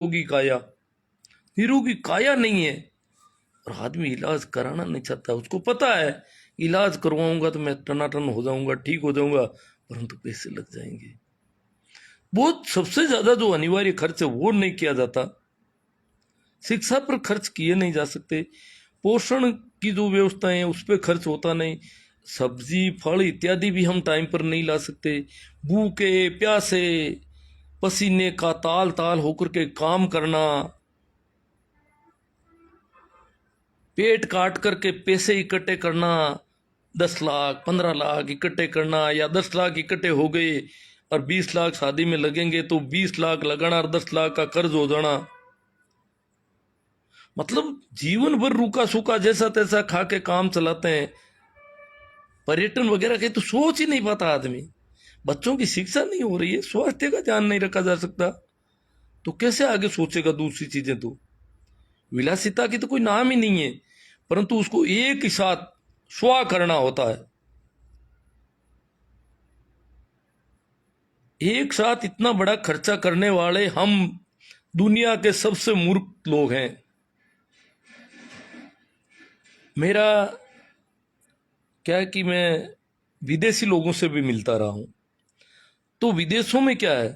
निरोगी काया, निरोगी काया नहीं है। और आदमी इलाज कराना नहीं चाहता, उसको पता है इलाज करवाऊंगा तो मैं टनाटन हो जाऊंगा, ठीक हो जाऊंगा, परंतु पैसे लग जाएंगे। बहुत सबसे ज्यादा जो अनिवार्य खर्च है वो नहीं किया जाता, शिक्षा पर खर्च किए नहीं जा सकते, पोषण की जो व्यवस्था है उस पर खर्च होता नहीं, सब्जी फल इत्यादि भी हम टाइम पर नहीं ला सकते, भूखे प्यासे पसीने का ताल ताल होकर के काम करना, पेट काट करके पैसे इकट्ठे करना, 10 लाख 15 लाख इकट्ठे करना, या 10 लाख इकट्ठे हो गए और 20 लाख शादी में लगेंगे तो 20 लाख लगाना और 10 लाख का कर्ज हो जाना। मतलब जीवन भर रूखा सूखा जैसा तैसा खा के काम चलाते हैं। पर्यटन वगैरह के तो सोच ही नहीं पाता आदमी, बच्चों की शिक्षा नहीं हो रही है, स्वास्थ्य का ध्यान नहीं रखा जा सकता, तो कैसे आगे सोचेगा दूसरी चीजें। तो विलासिता की तो कोई नाम ही नहीं है, परंतु उसको एक ही साथ स्वाह करना होता है। एक साथ इतना बड़ा खर्चा करने वाले हम दुनिया के सबसे मूर्ख लोग हैं। मेरा क्या है कि मैं विदेशी लोगों से भी मिलता रहा हूं, तो विदेशों में क्या है,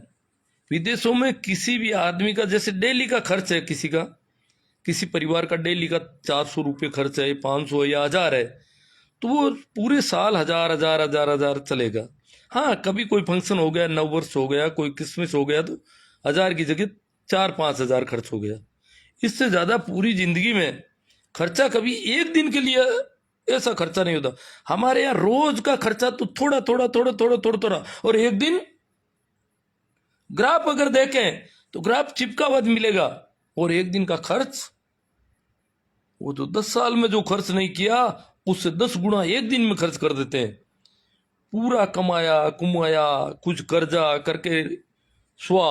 विदेशों में किसी भी आदमी का जैसे डेली का खर्च है, किसी परिवार का डेली का 400 रुपये खर्च है, 500 है या 1000 है, तो वो पूरे साल 1000 1000 1000 1000 चलेगा। हाँ, कभी कोई फंक्शन हो गया, नव वर्ष हो गया, कोई क्रिसमस हो गया, तो 1000 की जगह 4 5 हजार खर्च हो गया। इससे ज्यादा पूरी जिंदगी में खर्चा कभी एक दिन के लिए ऐसा खर्चा नहीं होता। हमारे यहाँ रोज का खर्चा तो थोड़ा थोड़ा थोड़ा थोड़ा थोड़ा थोड़ा, और एक दिन ग्राफ अगर देखें तो ग्राफ चिपका हुआ मिलेगा, और एक दिन का खर्च वो तो 10 साल में जो खर्च नहीं किया उससे 10 गुना एक दिन में खर्च कर देते हैं। पूरा कमाया कुमाया कुछ कर्जा करके स्वा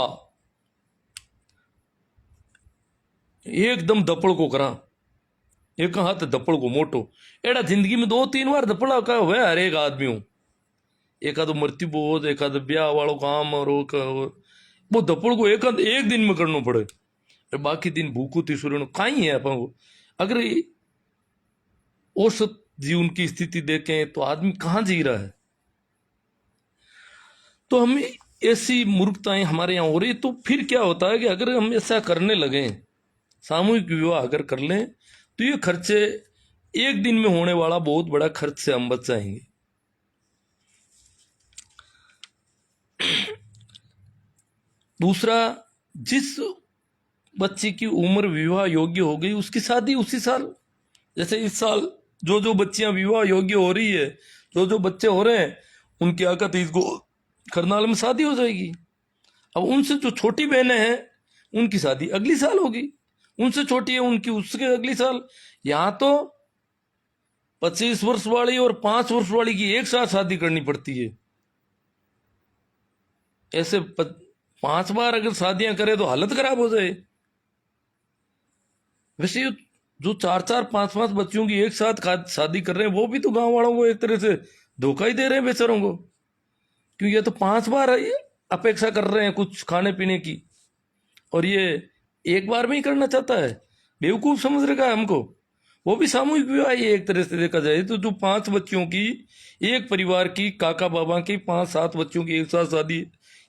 एकदम दपड़ को करा, एक हाथ दपड़ को मोटो। एड़ा जिंदगी में 2 3 बार दपड़ा का हुआ हर एक आदमी हूं, एक आधो मृत्यु बोझ, एक आधो ब्याह वालों काम, और वो दपड़ को एक दिन में करना पड़े, और बाकी दिन भूखू तीसुरे कहीं है अपन को। अगर औसत जीवन की स्थिति देखें तो आदमी कहां जी रहा है। तो हम ऐसी मूर्खताएं हमारे यहाँ हो रही, तो फिर क्या होता है कि अगर हम ऐसा करने लगे, सामूहिक विवाह अगर कर लें, तो ये खर्चे एक दिन में होने वाला बहुत बड़ा खर्च से हम बच जाएंगे। दूसरा, जिस बच्ची की उम्र विवाह योग्य हो गई उसकी शादी उसी साल, जैसे इस साल जो जो बच्चियां विवाह योग्य हो रही है, जो जो बच्चे हो रहे हैं, उनकी आका 30 को करनाल में शादी हो जाएगी। अब उनसे जो छोटी बहनें हैं उनकी शादी अगली साल होगी, उनसे छोटी है उनकी उसके अगली साल। यहां तो 25 वर्ष वाली और 5 वर्ष वाली की एक साथ शादी करनी पड़ती है। ऐसे 5 बार अगर शादियां करे तो हालत खराब हो जाए। वैसे ये जो 4 4 5 5 बच्चियों की एक साथ शादी कर रहे हैं वो भी तो गांव वालों को एक तरह से धोखा ही दे रहे हैं बेचारों को, क्योंकि ये तो 5 बार अपेक्षा कर रहे हैं कुछ खाने पीने की, और ये एक बार में ही करना चाहता है। बेवकूफ समझ रखा है हमको। वो भी सामूहिक विवाह ही एक तरह से देखा जाए तो, जो 5 बच्चियों की एक परिवार की काका बाबा की 5 7 बच्चियों की एक साथ शादी,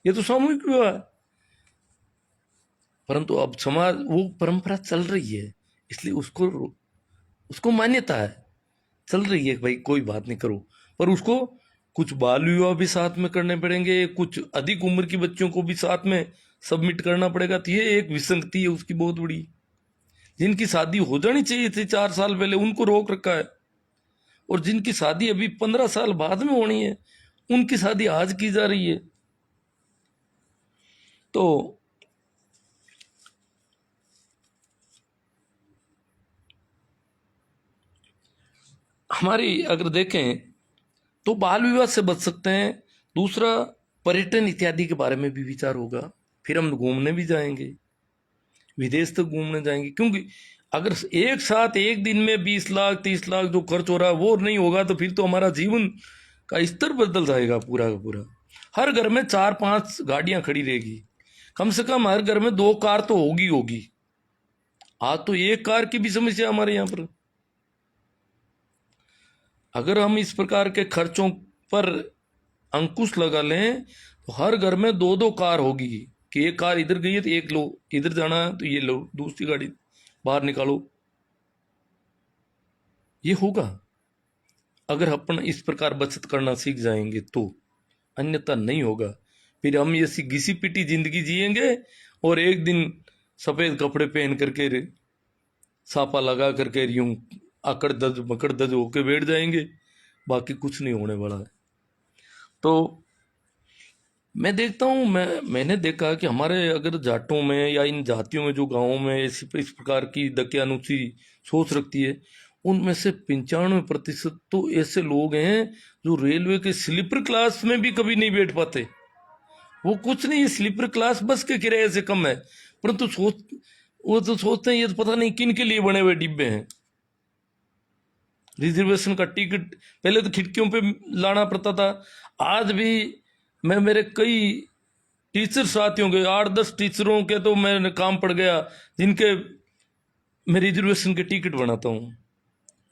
ये तो सामूहिक विवाह है। परंतु अब समाज वो परंपरा चल रही है, इसलिए उसको उसको मान्यता है, चल रही है भाई कोई बात नहीं करो, पर उसको कुछ बाल विवाह भी साथ में करने पड़ेंगे, कुछ अधिक उम्र की बच्चों को भी साथ में सबमिट करना पड़ेगा। तो ये एक विसंगति है उसकी बहुत बड़ी। जिनकी शादी हो जानी चाहिए थी 4 साल पहले उनको रोक रखा है, और जिनकी शादी अभी 15 साल बाद में होनी है उनकी शादी आज की जा रही है। तो हमारी अगर देखें तो बाल विवाह से बच सकते हैं। दूसरा, पर्यटन इत्यादि के बारे में भी विचार होगा, फिर हम घूमने भी जाएंगे, विदेश तक घूमने जाएंगे, क्योंकि अगर एक साथ एक दिन में 20 लाख 30 लाख जो खर्च हो रहा है वो नहीं होगा तो फिर तो हमारा जीवन का स्तर बदल जाएगा पूरा का पूरा। हर घर में 4 5 गाड़ियां खड़ी रहेगी, कम से कम हर घर में 2 कार तो होगी। आज तो 1 कार की भी समस्या हमारे यहाँ पर। अगर हम इस प्रकार के खर्चों पर अंकुश लगा लें तो हर घर में 2 कार होगी कि एक कार इधर गई है तो एक लो, इधर जाना है तो ये लो, दूसरी गाड़ी बाहर निकालो। ये होगा अगर अपन इस प्रकार बचत करना सीख जाएंगे तो, अन्यथा नहीं होगा। फिर हम ऐसी घिसी पिटी जिंदगी जिएंगे और एक दिन सफेद कपड़े पहन करके सापा लगा करके यूं अकड़ दज मकड़ दज होके बैठ जाएंगे, बाकी कुछ नहीं होने वाला है। तो मैं देखता हूँ, मैंने देखा कि हमारे अगर जाटों में या इन जातियों में जो गांवों में इस प्रकार की दकियानुसी सोच रखती है, उनमें से 95% तो ऐसे लोग हैं जो रेलवे के स्लीपर क्लास में भी कभी नहीं बैठ पाते। वो कुछ नहीं, स्लीपर क्लास बस के किराए से कम है, परंतु वो तो सोचते हैं ये तो पता नहीं किन के लिए बने हुए डिब्बे हैं। रिजर्वेशन का टिकट पहले तो खिड़कियों पे लाना पड़ता था, आज भी मैं मेरे कई टीचर साथियों के 8-10 टीचरों के तो मैंने काम पड़ गया जिनके मैं रिजर्वेशन के टिकट बनाता हूँ।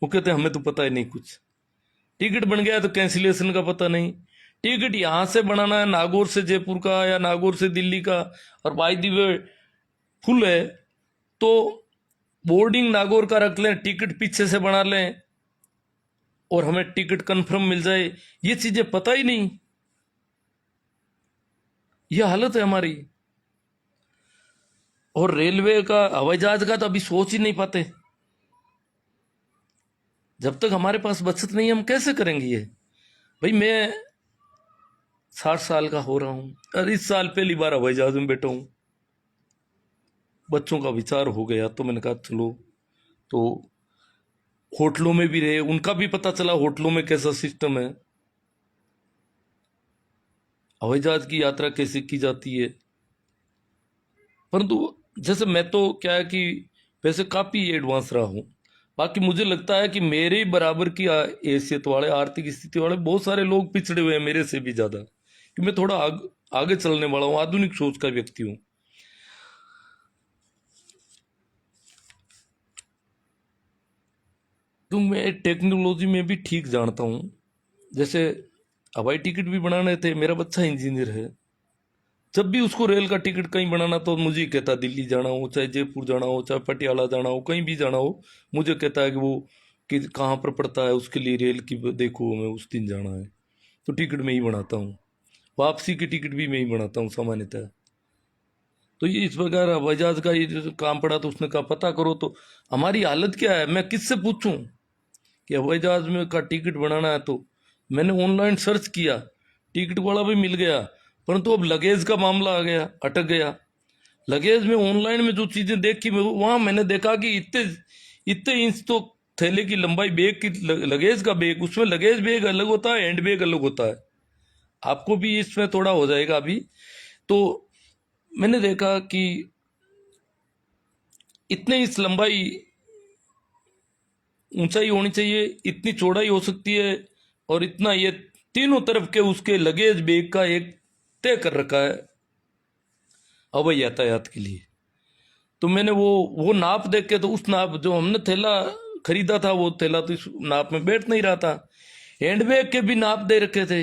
वो कहते हैं हमें तो पता ही नहीं कुछ, टिकट बन गया तो कैंसिलेशन का पता नहीं। टिकट यहाँ से बनाना है नागौर से जयपुर का या नागौर से दिल्ली का, और बाय द वे फुल है तो बोर्डिंग नागौर का रख लें, टिकट पीछे से बना लें और हमें टिकट कंफर्म मिल जाए। ये चीजें पता ही नहीं, यह हालत है हमारी। और रेलवे का, हवाई जहाज का तो अभी सोच ही नहीं पाते। जब तक हमारे पास बचत नहीं हम कैसे करेंगे ये? भाई मैं 60 साल का हो रहा हूं और इस साल पहली बार हवाई जहाज में बैठा हूं। बच्चों का विचार हो गया तो मैंने कहा चलो, तो होटलों में भी रहे, उनका भी पता चला होटलों में कैसा सिस्टम है, हवाई जहाज की यात्रा कैसे की जाती है। परंतु जैसे मैं तो क्या है कि वैसे काफी एडवांस रहा हूं, बाकी मुझे लगता है कि मेरे बराबर की हैसियत वाले, आर्थिक स्थिति वाले बहुत सारे लोग पिछड़े हुए हैं मेरे से भी ज्यादा, कि मैं थोड़ा आगे चलने वाला हूं, आधुनिक सोच का व्यक्ति हूं। तो मैं टेक्नोलॉजी में भी ठीक जानता हूं। जैसे हवाई टिकट भी बनाने थे, मेरा बच्चा इंजीनियर है, जब भी उसको रेल का टिकट कहीं बनाना तो मुझे ही कहता, दिल्ली जाना हो, चाहे जयपुर जाना हो, चाहे पटियाला जाना हो, कहीं भी जाना हो, मुझे कहता है कि वो कि कहाँ पर पड़ता है, उसके लिए रेल की देखो, हमें उस दिन जाना है। तो टिकट मैं ही बनाता हूँ, वापसी की टिकट भी मैं ही बनाता हूँ सामान्यतः। तो ये इस प्रकार हवाई जहाज का ये जो काम पड़ा तो उसने कहा पता करो तो हमारी हालत क्या है, मैं किससे पूछूं कि हवाई जहाज में का टिकट बनाना है। तो मैंने ऑनलाइन सर्च किया, टिकट वाला भी मिल गया, परंतु अब लगेज का मामला आ गया, अटक गया। लगेज में ऑनलाइन में जो चीजें देखी वहां मैंने देखा कि इतने इतने इंच तो थैले की लंबाई बैग की, लगेज का बैग, उसमें लगेज बैग अलग होता है, हैंड बैग अलग होता है। आपको भी इसमें थोड़ा हो जाएगा अभी। तो मैंने देखा कि इतने इंच लंबाई ऊंचाई होनी चाहिए, इतनी चौड़ाई हो सकती है, और इतना ये तीनों तरफ के उसके लगेज बैग का एक तय कर रखा है हवाई यातायात के लिए। तो मैंने वो नाप देख के, तो उस नाप जो हमने थैला खरीदा था वो थैला तो इस नाप में बैठ नहीं रहा था। हैंडबैग के भी नाप दे रखे थे,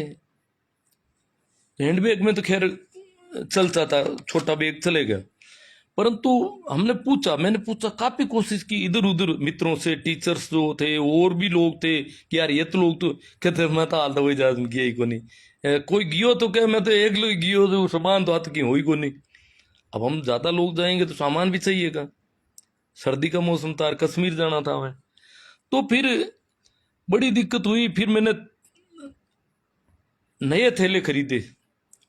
हैंडबैग में तो खैर चलता था, छोटा बैग चलेगा, परंतु मैंने पूछा, काफी कोशिश की इधर उधर मित्रों से, टीचर्स जो थे और भी लोग थे कि यार ये तो लोग तो कहते मैं तो हाल हवाई जहाज में गया ही को नहीं, कोई गियो तो क्या, मैं तो एक लोग गियो तो सामान तो हाथ की हो ही को नहीं। अब हम ज्यादा लोग जाएंगे तो सामान भी चाहिएगा, सर्दी का मौसम था, कश्मीर जाना था हमें, तो फिर बड़ी दिक्कत हुई। फिर मैंने नए थैले खरीदे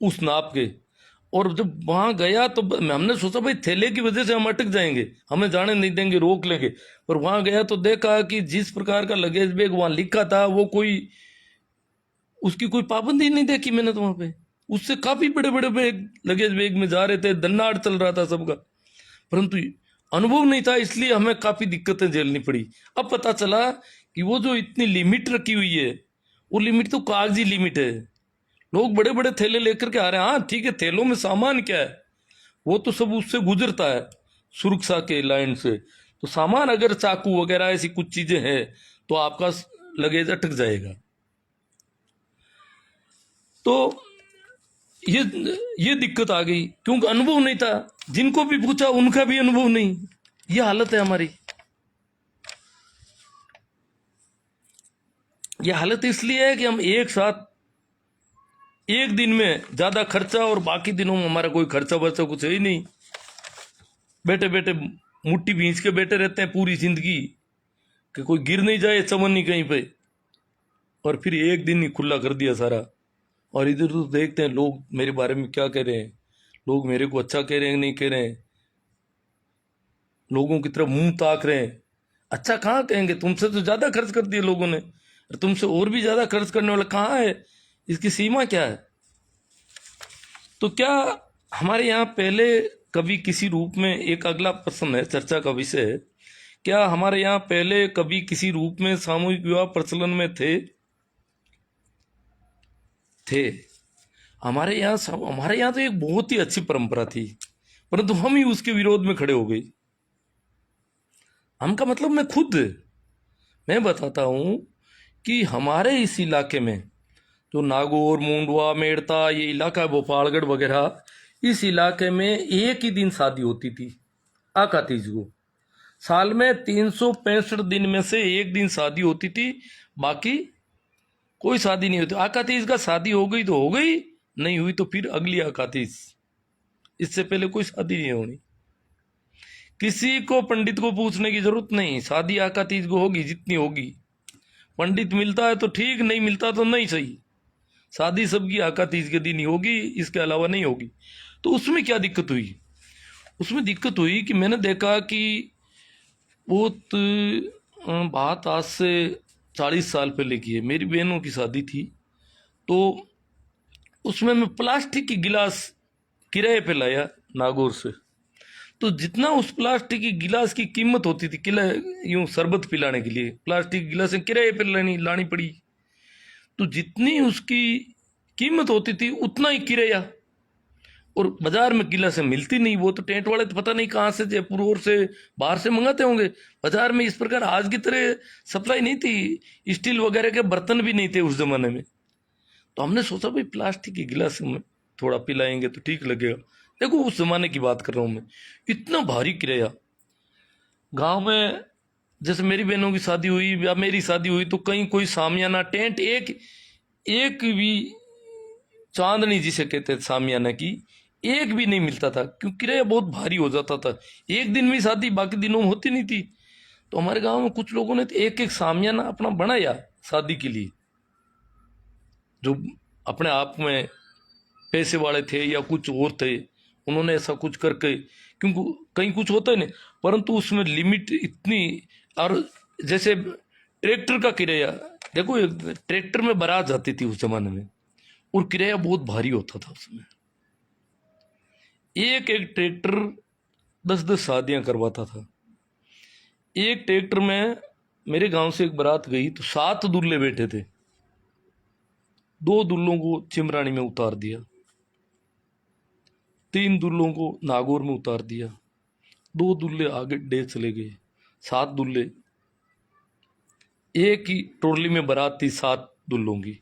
उस नाप के, और जब वहां गया तो हमने सोचा भाई थैले की वजह से हम अटक जाएंगे, हमें जाने नहीं देंगे, रोक लेंगे। पर वहां गया तो देखा कि जिस प्रकार का लगेज बैग वहां लिखा था वो कोई उसकी कोई पाबंदी नहीं देखी मैंने तो वहां पे, उससे काफी बड़े बड़े बैग लगेज बैग में जा रहे थे, दन्नाड़ चल रहा था सबका, परंतु अनुभव नहीं था, इसलिए हमें काफी दिक्कतें झेलनी पड़ी। अब पता चला कि वो जो इतनी लिमिट रखी हुई है वो लिमिट तो कागजी लिमिट है। लोग बड़े बड़े थैले लेकर के आ रहे हैं, हाँ ठीक है, थैलों में सामान क्या है, वो तो सब उससे गुजरता है, सुरक्षा के लाइन से। तो सामान अगर चाकू वगैरह ऐसी कुछ चीजें हैं तो आपका लगेज अटक जाएगा। तो ये ये दिक्कत आ गई, क्योंकि अनुभव नहीं था। जिनको भी पूछा उनका भी अनुभव नहीं। ये हालत है हमारी। ये हालत इसलिए है कि हम एक साथ एक दिन में ज्यादा खर्चा और बाकी दिनों में हमारा कोई खर्चा वर्चा कुछ है ही नहीं। बैठे बैठे मुट्ठी भींच के बैठे रहते हैं पूरी जिंदगी कि कोई गिर नहीं जाए चमन कहीं पे, और फिर एक दिन ही खुला कर दिया सारा। और इधर उधर देखते हैं लोग मेरे बारे में क्या कह रहे हैं, लोग मेरे को अच्छा कह रहे हैं नहीं कह रहे हैं, लोगों की तरफ मुंह ताक रहे हैं। अच्छा कहाँ कहेंगे, तुमसे तो ज्यादा खर्च कर दिए लोगों ने, और तुमसे और भी ज्यादा खर्च करने वाला कहाँ है, इसकी सीमा क्या है। तो क्या हमारे यहाँ पहले कभी किसी रूप में, एक अगला प्रश्न है, चर्चा का विषय है, क्या हमारे यहाँ पहले कभी किसी रूप में सामूहिक विवाह प्रचलन में थे? हमारे यहाँ तो एक बहुत ही अच्छी परंपरा थी, परंतु हम ही उसके विरोध में खड़े हो गए। हम का मतलब मैं बताता हूं कि हमारे इस इलाके में जो नागौर, मुंडवा, मेड़ता, ये इलाका है, भोपालगढ़ वगैरह, इस इलाके में एक ही दिन शादी होती थी, आका तीज को। साल में 365 दिन में से एक दिन शादी होती थी, बाकी कोई शादी नहीं होती। आका तीज का शादी हो गई तो हो गई, नहीं हुई तो फिर अगली आका तीज, इससे पहले कोई शादी नहीं होनी। किसी को पंडित को पूछने की जरूरत नहीं, शादी आका तीज को होगी जितनी होगी। पंडित मिलता है तो ठीक, नहीं मिलता तो नहीं सही। शादी सबकी आका तीज के दिन ही होगी, इसके अलावा नहीं होगी। तो उसमें क्या दिक्कत हुई? उसमें दिक्कत हुई कि मैंने देखा कि बहुत बात आज से 40 साल पहले की है। मेरी बहनों की शादी थी, तो उसमें मैं प्लास्टिक की गिलास किराए पे लाया नागौर से। तो जितना उस प्लास्टिक की गिलास की कीमत होती थी, यूं शरबत पिलाने के लिए प्लास्टिक गिलासें किराए पे लानी पड़ी। तो जितनी उसकी कीमत होती थी उतना ही किराया, और बाजार में गिलासें मिलती नहीं। वो तो टेंट वाले तो पता नहीं कहाँ से, जयपुर और से बाहर से मंगाते होंगे। बाजार में इस प्रकार आज की तरह सप्लाई नहीं थी, स्टील वगैरह के बर्तन भी नहीं थे उस जमाने में। तो हमने सोचा भाई प्लास्टिक की गिलास में थोड़ा पिलाएंगे तो ठीक लगेगा। देखो उस जमाने की बात कर रहा हूं मैं, इतना भारी किराया। गांव में जैसे मेरी बहनों की शादी हुई या मेरी शादी हुई तो कहीं कोई सामियाना टेंट, एक एक भी चांदनी जिसे कहते थे सामियाना की, एक भी नहीं मिलता था, क्योंकि किराया बहुत भारी हो जाता था। एक दिन में शादी बाकी दिनों में होती नहीं थी। तो हमारे गांव में कुछ लोगों ने एक एक सामियाना अपना बनाया शादी के लिए, जो अपने आप में पैसे वाले थे या कुछ और थे, उन्होंने ऐसा कुछ करके, क्योंकि कहीं कुछ होता है नहीं, परंतु उसमें लिमिट इतनी। और जैसे ट्रैक्टर का किराया देखो, ट्रैक्टर में बारात जाती थी उस जमाने में, और किराया बहुत भारी होता था उसमें। एक एक ट्रैक्टर 10-10 शादियां करवाता था। एक ट्रैक्टर में मेरे गांव से एक बारात गई तो 7 दूल्हे बैठे थे। 2 दूल्हों को चिमरानी में उतार दिया, 3 दूल्हों को नागौर में उतार दिया, 2 दूल्हे आगे डे चले गए, 7 दूल्हे। एक ही ट्रॉली में बारात थी 7 दूल्हों की।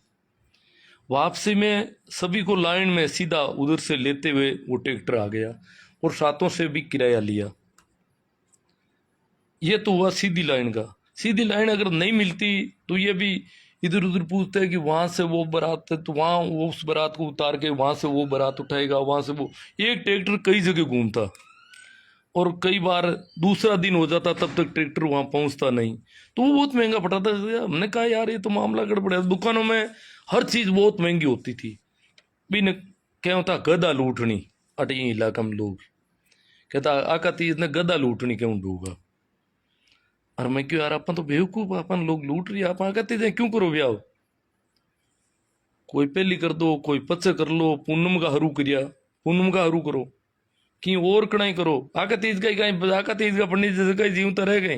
वापसी में सभी को लाइन में सीधा उधर से लेते हुए वो ट्रैक्टर आ गया, और सातों से भी किराया लिया। ये तो हुआ सीधी लाइन का। सीधी लाइन अगर नहीं मिलती तो ये भी इधर उधर पूछते हैं कि वहां से वो बारात है तो वहां वो उस बारात को उतार के वहां से वो बारात उठाएगा, वहां से वो। एक ट्रैक्टर कई जगह घूमता, और कई बार दूसरा दिन हो जाता तब तक ट्रैक्टर वहां पहुंचता नहीं, तो वो बहुत महंगा पड़ता था। हमने कहा यार ये तो मामला गड़बड़ है। दुकानों में हर चीज बहुत महंगी होती थी। बिन क्या होता गदा लूटनी, अटी इलाका में लोग कहता आका तीज ने गदा लूटनी क्यों ढूंगा। और मैं क्यों यार, अपन तो बेवकूफ, अपन लोग लूट रही, आप आका तीज क्यों करो ब्याह? कोई पहली कर दो, कोई पच्चे कर लो, पूनम का हरू करिया, पूनम का हरू करो कि और कणाई करो। आका तीज का कहीं, आका तीज का पंडित जैसे कहीं जीवता रह गए,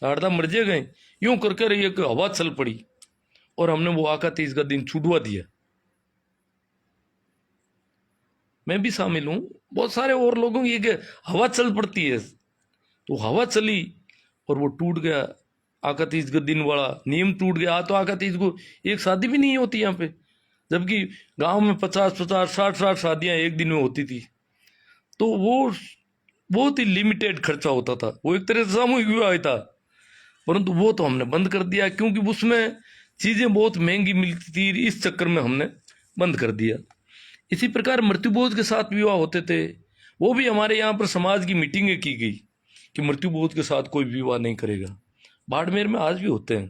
लाड़दा मर जे गए, यूं करके रही एक हवा चल पड़ी, और हमने वो आका तीज का दिन छुड़वा दिया। मैं भी शामिल हूँ, बहुत सारे और लोगों की एक हवा चल पड़ती है, तो हवा चली और वो टूट गया। आका तीज का दिन वाला नियम टूट गया। तो आका तीज को एक शादी भी नहीं होती यहाँ पे, जबकि गांव में 50-50, 60-60 शादियां एक दिन में होती थी। तो वो बहुत ही लिमिटेड खर्चा होता था, वो एक तरह से सामूहिक विवाह था। परंतु वो तो हमने बंद कर दिया, क्योंकि उसमें चीजें बहुत महंगी मिलती थी, इस चक्कर में हमने बंद कर दिया। इसी प्रकार मृत्युभोज के साथ विवाह होते थे, वो भी हमारे यहाँ पर समाज की मीटिंगें की गई कि मृत्युभोज के साथ कोई विवाह नहीं करेगा। बाड़मेर में आज भी होते हैं।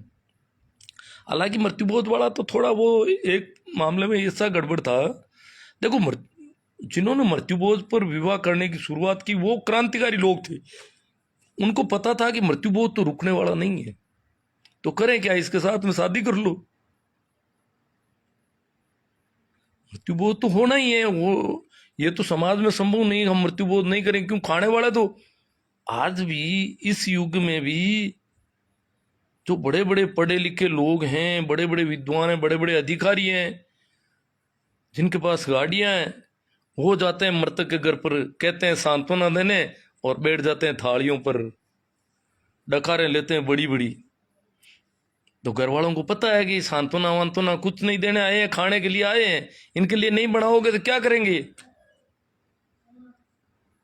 हालांकि मृत्युभोज वाला तो थोड़ा वो एक मामले में ऐसा गड़बड़ था। देखो, जिन्होंने मृत्युभोज पर विवाह करने की शुरुआत की वो क्रांतिकारी लोग थे। उनको पता था कि मृत्युभोज तो रुकने वाला नहीं है, तो करें क्या, इसके साथ में शादी कर लो। मृत्युभोज तो होना ही है, वो ये तो समाज में संभव नहीं हम मृत्युभोज नहीं करें। क्यों, खाने वाले तो आज भी इस युग में भी जो बड़े बड़े पढ़े लिखे लोग हैं, बड़े बड़े विद्वान हैं, बड़े बड़े अधिकारी हैं, जिनके पास गाड़ियां हैं, वो जाते हैं मृतक के घर पर, कहते हैं सांत्वना देने, और बैठ जाते हैं थालियों पर, डकारें लेते हैं बड़ी बड़ी। तो घर वालों को पता है कि सांत्वना वांत्वना कुछ नहीं देने आए हैं, खाने के लिए आए हैं, इनके लिए नहीं बनाओगे तो क्या करेंगे,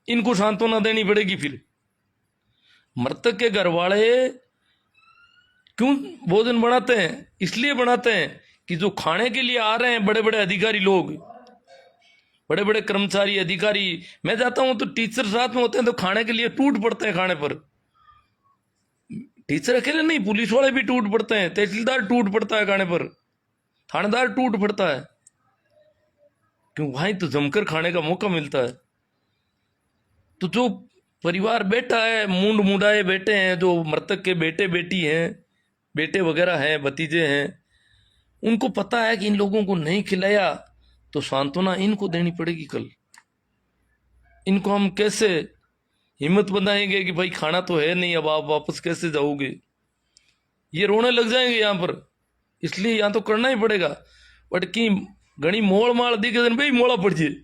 इनको सांत्वना देनी पड़ेगी। फिर मृतक के घर वाले क्यों भोजन बनाते हैं, इसलिए बनाते हैं कि जो खाने के लिए आ रहे हैं बड़े बड़े अधिकारी लोग, बड़े बड़े कर्मचारी अधिकारी, मैं जाता हूं तो टीचर साथ में होते हैं, तो खाने के लिए टूट पड़ते हैं खाने पर। टीचर अकेले नहीं, पुलिस वाले भी टूट पड़ते हैं, तहसीलदार टूट पड़ता है खाने पर, थानेदार टूट पड़ता है, क्यों, वहां तो जमकर खाने का मौका मिलता है। तो जो परिवार बैठा है, मूंड मुंडाए बैठे हैं, जो मृतक के बेटे बेटी हैं, बेटे वगैरह हैं, भतीजे हैं, उनको पता है कि इन लोगों को नहीं खिलाया तो सांत्वना इनको देनी पड़ेगी। कल इनको हम कैसे हिम्मत बनाएंगे कि भाई खाना तो है नहीं, अब आप वापस कैसे जाओगे, ये रोने लग जाएंगे यहाँ पर। इसलिए यहाँ तो करना ही पड़ेगा। बट कि घनी मोड़ माड़ दिखे भाई मोड़ा पड़ जाए,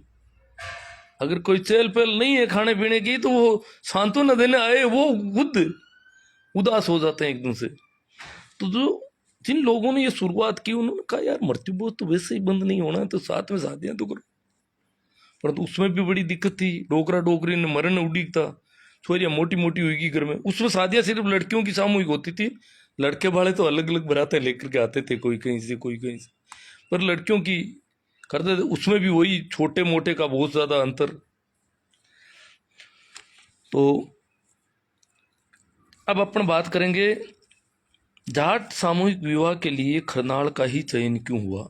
अगर कोई चहल पहल नहीं है खाने पीने की, तो वो सांत्वना देने आए वो खुद उदास हो जाते हैं एकदम से। तो जो जिन लोगों ने ये शुरुआत की, उन्होंने कहा यार मृत्युभोज तो वैसे ही बंद नहीं होना है, तो साथ में शादियां तो करो। परंतु उसमें भी बड़ी दिक्कत थी, डोकरा डोकरी ने मरण उड़ीक था, छोरियां मोटी मोटी हुई घर में। उसमें शादियां सिर्फ लड़कियों की सामूहिक होती थी, लड़के वाले तो अलग अलग बरातें लेकर के आते थे, कोई कहीं से कोई कहीं से, पर लड़कियों की करते थे। उसमें भी वही छोटे मोटे का बहुत ज्यादा अंतर। तो अब अपन बात करेंगे जाट सामूहिक विवाह के लिए खरनाल का ही चयन क्यों हुआ।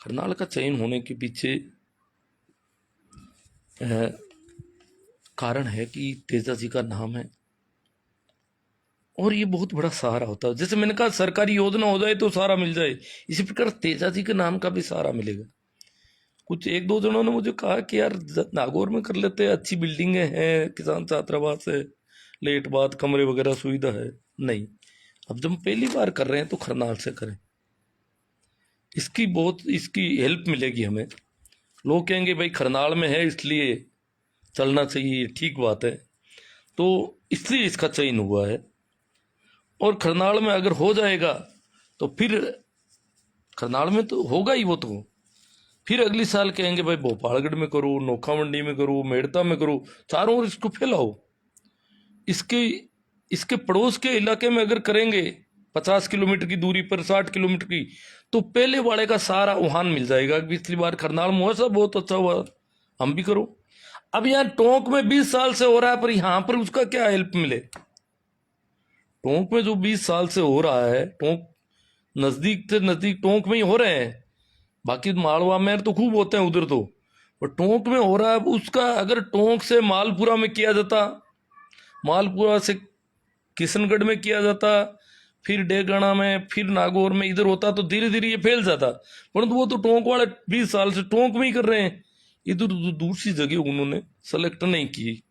खरनाल का चयन होने के पीछे कारण है कि तेजा जी का नाम है और ये बहुत बड़ा सहारा होता है। जैसे मैंने कहा सरकारी योजना हो जाए तो सहारा मिल जाए, इसी प्रकार तेजा जी के नाम का भी सहारा मिलेगा। कुछ एक दो जनों ने मुझे कहा कि यार नागौर में कर लेते हैं, अच्छी बिल्डिंगें हैं, किसान छात्रावास है, लेट बात कमरे वगैरह सुविधा है। नहीं, अब जब पहली बार कर रहे हैं तो खरनाल से करें, इसकी हेल्प मिलेगी हमें। लोग कहेंगे भाई खरनाल में है इसलिए चलना चाहिए, ठीक बात है, तो इसलिए इसका चयन हुआ है। और खरनाल में अगर हो जाएगा तो फिर खरनाल में तो होगा ही वो, तो फिर अगली साल कहेंगे भाई भोपालगढ़ में करो, नोखा मंडी में करो, मेड़ता में करो, चारों ओर इसको फैलाओ। इसके पड़ोस के इलाके में अगर करेंगे 50 किलोमीटर की दूरी पर, 60 किलोमीटर की, तो पहले वाले का सारा उहान मिल जाएगा। पिछली बार खरनाल महोत्सव बहुत अच्छा हुआ, हम भी करो। अब यहाँ टोंक में 20 साल से हो रहा है, पर यहाँ पर उसका क्या हेल्प मिले। टोंक में जो 20 साल से हो रहा है, टोंक नजदीक से नजदीक टोंक में ही हो रहे हैं, बाकी मालवा में तो खूब होते हैं उधर, तो पर टोंक में हो रहा है। उसका अगर टोंक से मालपुरा में किया जाता, मालपुरा से किशनगढ़ में किया जाता, फिर डेगाना में, फिर नागौर में, इधर होता तो धीरे धीरे ये फैल जाता। परंतु वो तो टोंक वाले 20 साल से टोंक में ही कर रहे हैं, इधर दूसरी जगह उन्होंने सेलेक्ट नहीं की।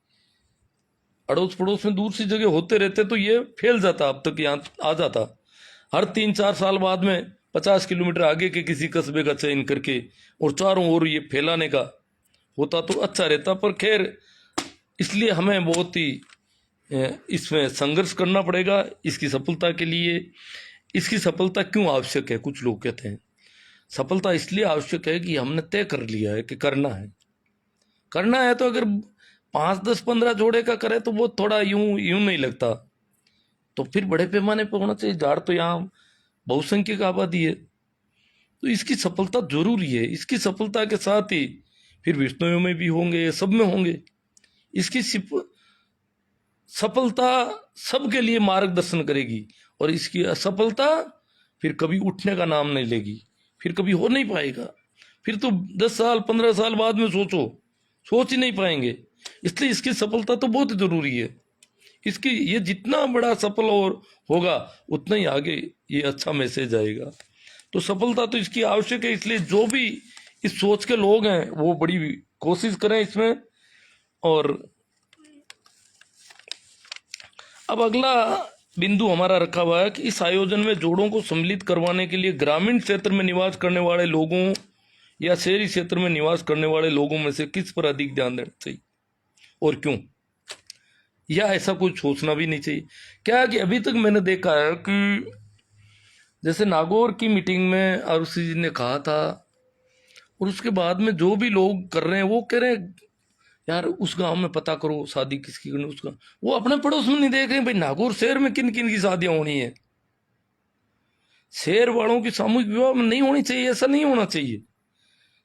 अड़ोस पड़ोस में दूसरी जगह होते रहते तो ये फैल जाता, अब तक यहाँ आ जाता। हर 3-4 साल बाद में 50 किलोमीटर आगे के किसी कस्बे का चयन करके और चारों ओर ये फैलाने का होता तो अच्छा रहता, पर खैर इसलिए हमें बहुत ही इसमें संघर्ष करना पड़ेगा इसकी सफलता के लिए। इसकी सफलता क्यों आवश्यक है? कुछ लोग कहते हैं सफलता इसलिए आवश्यक है कि हमने तय कर लिया है कि करना है। करना है तो अगर 5, 10, 15 जोड़े का करे तो वो थोड़ा यूं यूं नहीं लगता, तो फिर बड़े पैमाने पर होना चाहिए। झाड़ तो यहाँ बहुसंख्यक आबादी है, तो इसकी सफलता जरूरी है। इसकी सफलता के साथ ही फिर विष्णुओं में भी होंगे, सब में होंगे। इसकी सफलता सबके लिए मार्गदर्शन करेगी, और इसकी असफलता फिर कभी उठने का नाम नहीं लेगी, फिर कभी हो नहीं पाएगा। फिर तो 10 साल 15 साल बाद में सोच ही नहीं पाएंगे। इसलिए इसकी सफलता तो बहुत जरूरी है। इसकी ये जितना बड़ा सफल और होगा उतना ही आगे ये अच्छा मैसेज आएगा। तो सफलता तो इसकी आवश्यक है। इसलिए जो भी इस सोच के लोग हैं वो बड़ी कोशिश करें इसमें। और अब अगला बिंदु हमारा रखा हुआ है कि इस आयोजन में जोड़ों को सम्मिलित करवाने के लिए ग्रामीण क्षेत्र में निवास करने वाले लोगों या शहरी क्षेत्र में निवास करने वाले लोगों में से किस पर अधिक ध्यान देना चाहिए और क्यों, या ऐसा कुछ सोचना भी नहीं चाहिए। क्या है कि अभी तक मैंने देखा है कि जैसे नागौर की मीटिंग में आरुषि जी ने कहा था, और उसके बाद में जो भी लोग कर रहे हैं वो कह रहे हैं यार उस गांव में पता करो शादी किसकी करनी, उसका वो अपने पड़ोस में नहीं देख रहे भाई नागौर शहर में किन किन की शादियां होनी है। शहर वालों की सामूहिक विवाह में नहीं होनी चाहिए, ऐसा नहीं होना चाहिए।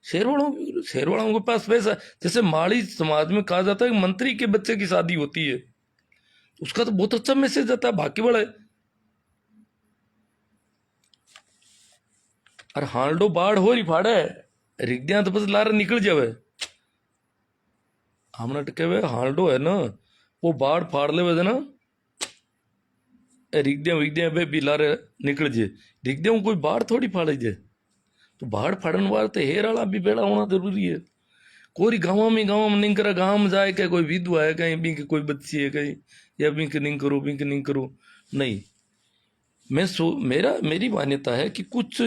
शहर वालों के पास पैसा, जैसे माड़ी समाज में कहा जाता है कि मंत्री के बच्चे की शादी होती है, उसका तो बहुत अच्छा मैसेज आता है, बाकी बड़ा है। और हांडो बाढ़ हो रही फाड़े रिगदिया तो बस लारे निकल जावे। हमने टके हुए हांडो है ना, वो बाढ़ फाड़ ले वे ना, रिगदिया वे भी लारे निकल जे। रिगदिया में कोई बाढ़ थोड़ी फाड़े जे, तो बाढ़ फाड़न वाले तो हेर वाला भी बेड़ा होना जरूरी है। कोई गाँव में नहीं करे, गाँव में जाए क्या कोई विधवा है कहीं भी, कोई बच्ची है कहीं, या बिंक नहीं करो नहीं। मेरी मान्यता है कि कुछ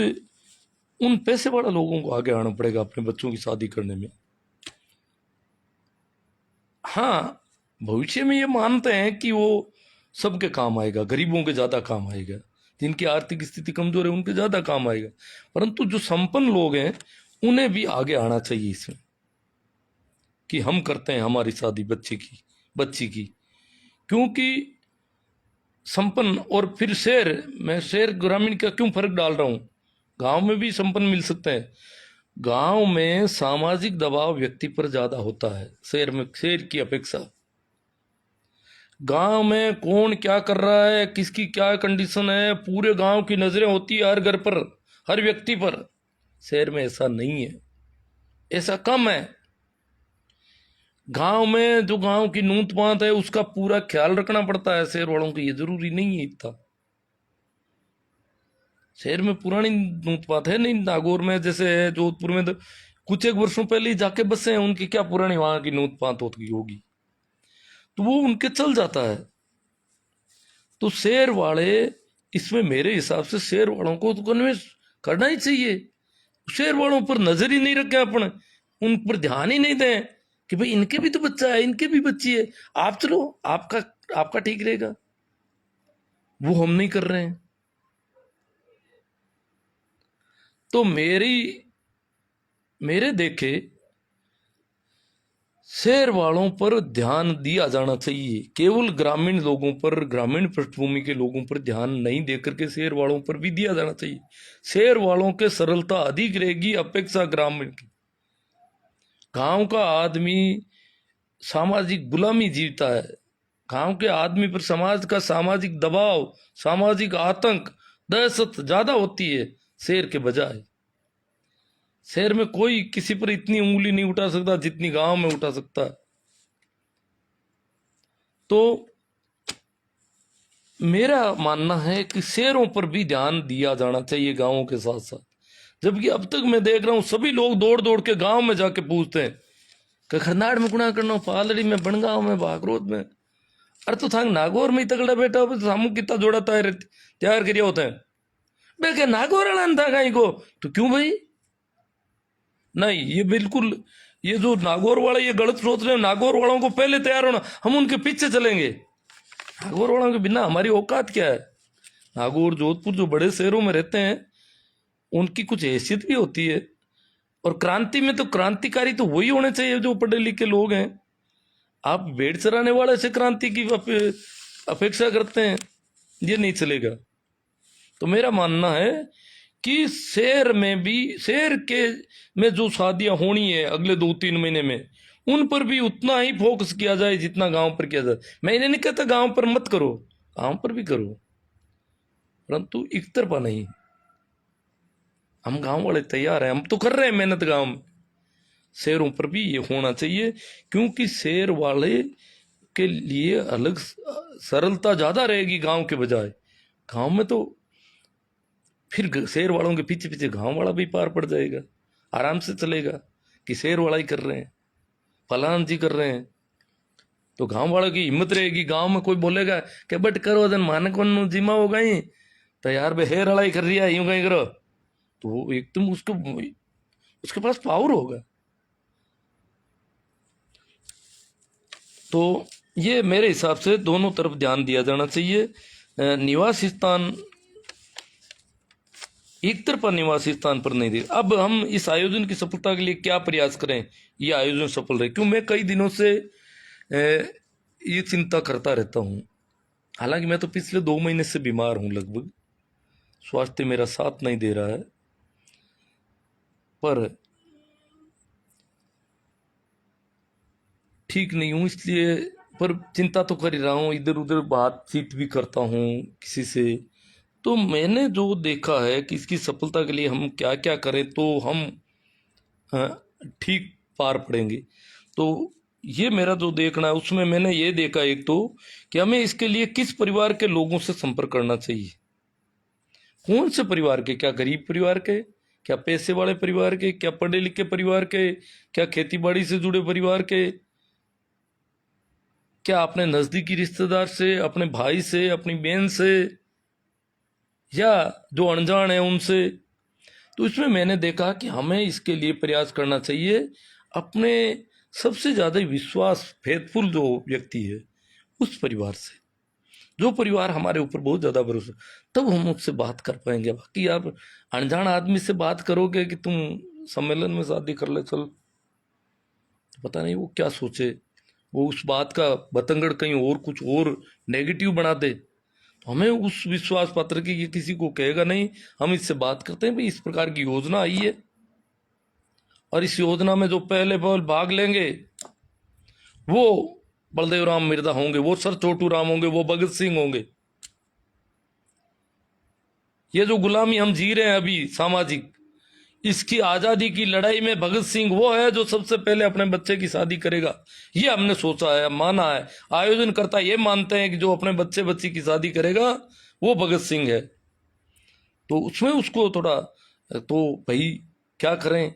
उन पैसे वाला लोगों को आगे आना पड़ेगा अपने बच्चों की शादी करने में। हाँ, भविष्य में ये मानते हैं कि वो सबके काम आएगा, गरीबों के ज्यादा काम आएगा, जिनकी आर्थिक स्थिति कमजोर है उनके ज्यादा काम आएगा, परंतु जो संपन्न लोग हैं उन्हें भी आगे आना चाहिए इसमें कि हम करते हैं हमारी शादी बच्ची की। क्योंकि संपन्न और फिर शहर ग्रामीण का क्यों फर्क डाल रहा हूं, गांव में भी संपन्न मिल सकते हैं। गांव में सामाजिक दबाव व्यक्ति पर ज्यादा होता है शहर की अपेक्षा। गांव में कौन क्या कर रहा है, किसकी क्या कंडीशन है, पूरे गांव की नजरें होती है हर घर पर, हर व्यक्ति पर। शहर में ऐसा नहीं है, ऐसा कम है। गांव में जो गांव की नूत पात है उसका पूरा ख्याल रखना पड़ता है, शहर वालों को ये जरूरी नहीं है इतना। शहर में पुरानी नूत पात है नहीं, नागौर में जैसे है, जोधपुर में तो कुछ एक वर्षों पहले ही जाके बसे हैं, उनकी क्या पुरानी वहां की नूत पात होगी, तो वो उनके चल जाता है। तो शहर वाले इसमें मेरे हिसाब से शहर वालों को तो कन्विंस करना ही चाहिए। शहर वालों पर नजर ही नहीं रखें अपन, उन पर ध्यान ही नहीं दें कि भाई इनके भी तो बच्चा है, इनके भी बच्ची है, आप चलो आपका ठीक रहेगा। वो हम नहीं कर रहे हैं। तो मेरे देखे शहर वालों पर ध्यान दिया जाना चाहिए, केवल ग्रामीण लोगों पर, ग्रामीण पृष्ठभूमि के लोगों पर ध्यान नहीं देकर के शहर वालों पर भी दिया जाना चाहिए। शहर वालों के सरलता अधिक रहेगी अपेक्षा ग्रामीण की। गांव का आदमी सामाजिक गुलामी जीता है, गांव के आदमी पर समाज का सामाजिक दबाव, सामाजिक आतंक, दहशत ज्यादा होती है शहर के बजाय। शहर में कोई किसी पर इतनी उंगली नहीं उठा सकता जितनी गांव में उठा सकता है। तो मेरा मानना है कि शहरों पर भी ध्यान दिया जाना चाहिए गांवों के साथ साथ। जबकि अब तक मैं देख रहा हूं सभी लोग दौड़ दौड़ के गांव में जाके पूछते हैं कि खरनाड़ में गुणा करना, पालड़ी में, बनगांव में, बागरोद में। अरे तो थांग नागौर में ही तगड़ा बेटा हो तो सामू कितना जोड़ा तैयार करिया होता है बे के नागौर था कहीं को, तो क्यों भाई नहीं, ये बिल्कुल ये जो नागौर वाले ये गलत सोच रहे हैं, नागौर वालों को पहले तैयार होना, हम उनके पीछे चलेंगे। नागौर वालों के बिना हमारी औकात क्या है? नागौर, जोधपुर जो बड़े शहरों में रहते हैं उनकी कुछ हैसियत भी होती है। और क्रांति में तो क्रांतिकारी तो वही होने चाहिए जो पढ़े लिखे लोग हैं। आप भेड़ चराने वाले से क्रांति की अपेक्षा करते हैं, ये नहीं चलेगा। तो मेरा मानना है कि शहर में भी, शहर के में जो शादियां होनी है अगले 2-3 महीने में, उन पर भी उतना ही फोकस किया जाए जितना गांव पर किया जाए। मैं इन्हें नहीं कहता गांव पर मत करो, गांव पर भी करो, परंतु एक तरफा नहीं। हम गांव वाले तैयार हैं, हम तो कर रहे हैं मेहनत गांव में। शहरों पर भी ये होना चाहिए, क्योंकि शहर वाले के लिए अलग सरलता ज्यादा रहेगी गांव के बजाय। गांव में तो फिर शहर वालों के पीछे पीछे गांव वाला भी पार पड़ जाएगा, आराम से चलेगा कि शहर वाला ही कर रहे हैं, फलान जी कर रहे हैं। तो गांव वालों की हिम्मत रहेगी। गांव में कोई बोलेगा कि बट करो दिन मानक जिम्मा हो गई, तो यार बे हेर वाला ही कर रही है, यूं कहीं करो, तो वो एकदम उसके पास पावर होगा। तो ये मेरे हिसाब से दोनों तरफ ध्यान दिया जाना चाहिए। निवास स्थान, एक तरफा निवासी स्थान पर नहीं दे। अब हम इस आयोजन की सफलता के लिए क्या प्रयास करें, ये आयोजन सफल रहे? क्यों मैं कई दिनों से ये चिंता करता रहता हूँ। हालांकि मैं तो पिछले 2 महीने से बीमार हूँ, लगभग स्वास्थ्य मेरा साथ नहीं दे रहा है, पर ठीक नहीं हूँ, इसलिए पर चिंता तो कर ही रहा हूँ, इधर उधर बातचीत भी करता हूँ किसी से। तो मैंने जो देखा है कि इसकी सफलता के लिए हम क्या क्या करें तो हम ठीक पार पड़ेंगे। तो ये मेरा जो देखना है उसमें मैंने ये देखा, एक तो कि हमें इसके लिए किस परिवार के लोगों से संपर्क करना चाहिए। कौन से परिवार के? क्या गरीब परिवार के, क्या पैसे वाले परिवार के, क्या पढ़े लिखे परिवार के, क्या खेती बाड़ी से जुड़े परिवार के, क्या अपने नजदीकी रिश्तेदार से, अपने भाई से, अपनी बहन से, या जो अनजान है उनसे। तो इसमें मैंने देखा कि हमें इसके लिए प्रयास करना चाहिए अपने सबसे ज्यादा विश्वास फेथफुल जो व्यक्ति है उस परिवार से, जो परिवार हमारे ऊपर बहुत ज्यादा भरोसा, तब हम उससे बात कर पाएंगे। बाकी आप अनजान आदमी से बात करोगे कि तुम सम्मेलन में शादी कर ले चल, तो पता नहीं वो क्या सोचे, वो उस बात का बतंगड़ कहीं और कुछ और नेगेटिव बना दे। तो हमें उस विश्वास पात्र की, ये किसी को कहेगा नहीं, हम इससे बात करते हैं भाई इस प्रकार की योजना आई है, और इस योजना में जो पहले भाग लेंगे वो बलदेव राम मिर्जा होंगे, वो सर छोटू राम होंगे, वो भगत सिंह होंगे। ये जो गुलामी हम जी रहे हैं अभी सामाजिक, इसकी आजादी की लड़ाई में भगत सिंह वो है जो सबसे पहले अपने बच्चे की शादी करेगा। ये हमने सोचा है, माना है, आयोजन करता ये मानते हैं कि जो अपने बच्ची की शादी करेगा वो भगत सिंह है। तो उसमें उसको थोड़ा, तो भाई क्या करें,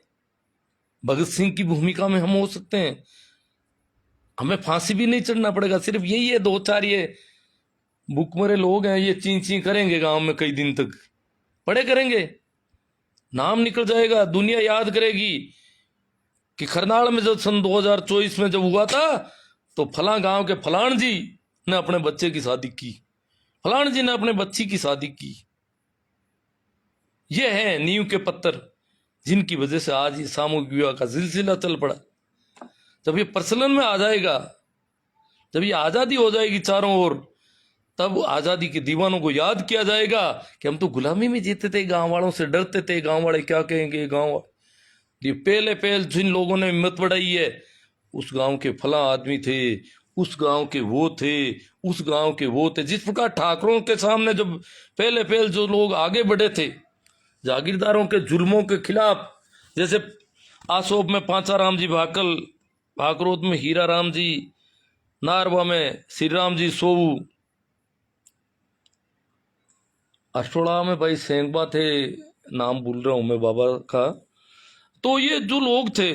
भगत सिंह की भूमिका में हम हो सकते हैं। हमें फांसी भी नहीं चढ़ना पड़ेगा, सिर्फ यही है 2-4 ये भूखमरे लोग हैं, ये ची ची करेंगे गांव में कई दिन तक, पड़े करेंगे, नाम निकल जाएगा, दुनिया याद करेगी कि खरनाल में जब सन 2024 में जब हुआ था तो फलां गांव के फलान जी ने अपने बच्चे की शादी की, फलान जी ने अपने बच्ची की शादी की। ये है नींव के पत्थर जिनकी वजह से आज ये सामूहिक विवाह का सिलसिला चल पड़ा। जब ये प्रचलन में आ जाएगा, जब ये आजादी हो जाएगी चारों ओर, तब आजादी के दीवानों को याद किया जाएगा कि हम तो गुलामी में जीते थे, गांव वालों से डरते थे, गांव वाले क्या कहेंगे, ये पहले जिन लोगों ने हिम्मत बढ़ाई है, उस गांव के फला आदमी थे, उस गांव के वो थे, उस गांव के वो थे। जिस प्रकार ठाकरों के सामने जब पहले जो लोग आगे बढ़े थे जागीरदारों के जुल्मों के खिलाफ, जैसे आसोप में पांचाराम जी भाकल, भाकरोद में हीरा राम जी, नारवा में श्री राम जी सोऊ, अष्टोड़ा में भाई सेंगबा थे, नाम भूल रहा हूं मैं बाबा का। तो ये जो लोग थे,